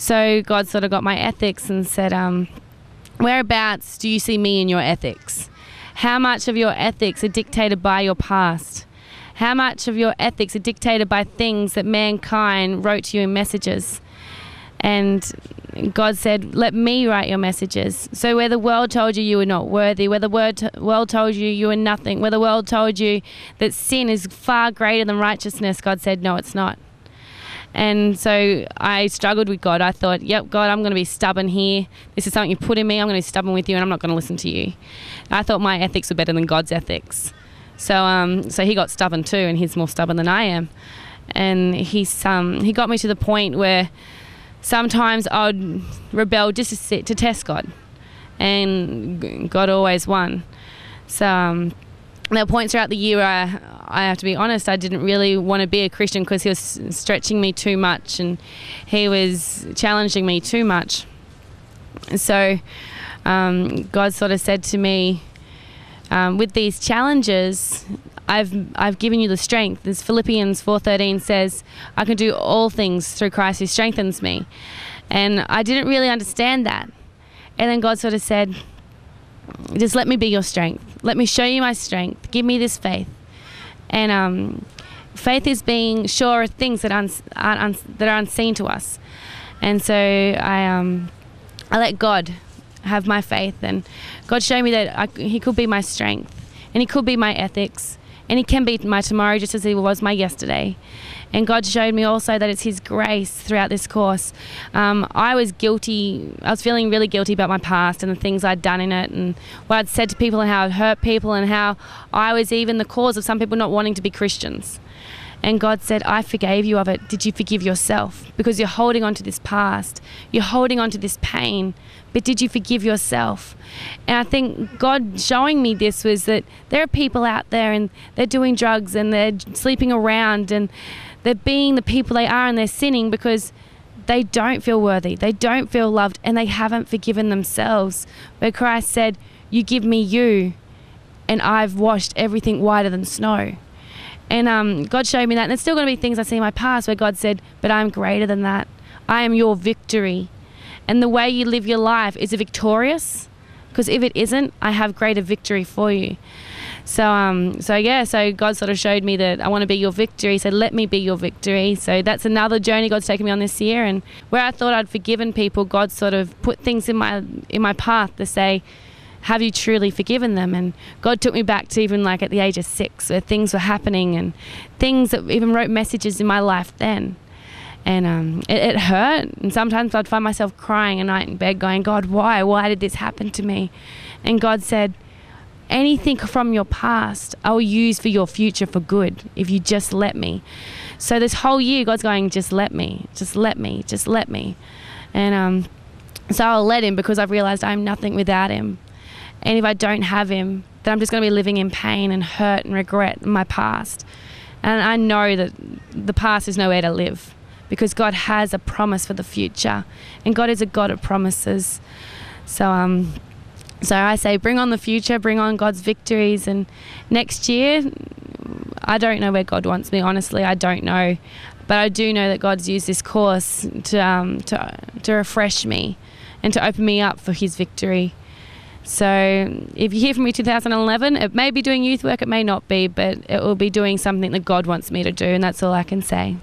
So God sort of got my ethics and said, whereabouts do you see me in your ethics? How much of your ethics are dictated by your past? How much of your ethics are dictated by things that mankind wrote to you in messages? And God said, let me write your messages. So where the world told you you were not worthy, where the world told you you were nothing, where the world told you that sin is far greater than righteousness, God said, no, it's not. And so I struggled with God. I thought, yep, God, I'm going to be stubborn here. This is something you put in me. I'm going to be stubborn with you, and I'm not going to listen to you. I thought my ethics were better than God's ethics. So he got stubborn too, and he's more stubborn than I am. And he got me to the point where sometimes I would rebel just to test God, and God always won. So there were points throughout the year where I have to be honest, I didn't really want to be a Christian because he was stretching me too much and he was challenging me too much. So God sort of said to me, with these challenges, I've given you the strength. As Philippians 4:13 says, I can do all things through Christ who strengthens me. And I didn't really understand that. And then God sort of said, just let me be your strength. Let me show you my strength. Give me this faith. And faith is being sure of things that are unseen to us. And so I let God have my faith, and God showed me that he could be my strength, and he could be my ethics, and he can be my tomorrow just as he was my yesterday. And God showed me also that it's his grace throughout this course. I was guilty. I was feeling really guilty about my past and the things I'd done in it and what I'd said to people and how I'd hurt people and how I was even the cause of some people not wanting to be Christians. And God said, I forgave you of it. Did you forgive yourself? Because you're holding on to this past. You're holding on to this pain. But did you forgive yourself? And I think God showing me this was that there are people out there and they're doing drugs and they're sleeping around and they're being the people they are and they're sinning because they don't feel worthy. They don't feel loved and they haven't forgiven themselves. But Christ said, you give me you and I've washed everything whiter than snow. And God showed me that. And there's still going to be things I see in my past where God said, but I'm greater than that. I am your victory. And the way you live your life, is it victorious? Because if it isn't, I have greater victory for you. So God sort of showed me that I want to be your victory. He said, let me be your victory. So that's another journey God's taken me on this year. And where I thought I'd forgiven people, God sort of put things in my path to say, have you truly forgiven them? And God took me back to even like at the age of 6 where things were happening and things that even wrote messages in my life then. And it hurt. And sometimes I'd find myself crying at night in bed going, God, why? Why did this happen to me? And God said, anything from your past I will use for your future for good if you just let me. So this whole year God's going, just let me, just let me, just let me. And so I'll let him because I've realized I'm nothing without him. And if I don't have him, then I'm just going to be living in pain and hurt and regret in my past. And I know that the past is nowhere to live because God has a promise for the future. And God is a God of promises. So I say bring on the future, bring on God's victories. And next year, I don't know where God wants me, honestly. I don't know. But I do know that God's used this course to refresh me and to open me up for his victory. So if you hear from me 2011, it may be doing youth work, it may not be, but it will be doing something that God wants me to do, and that's all I can say.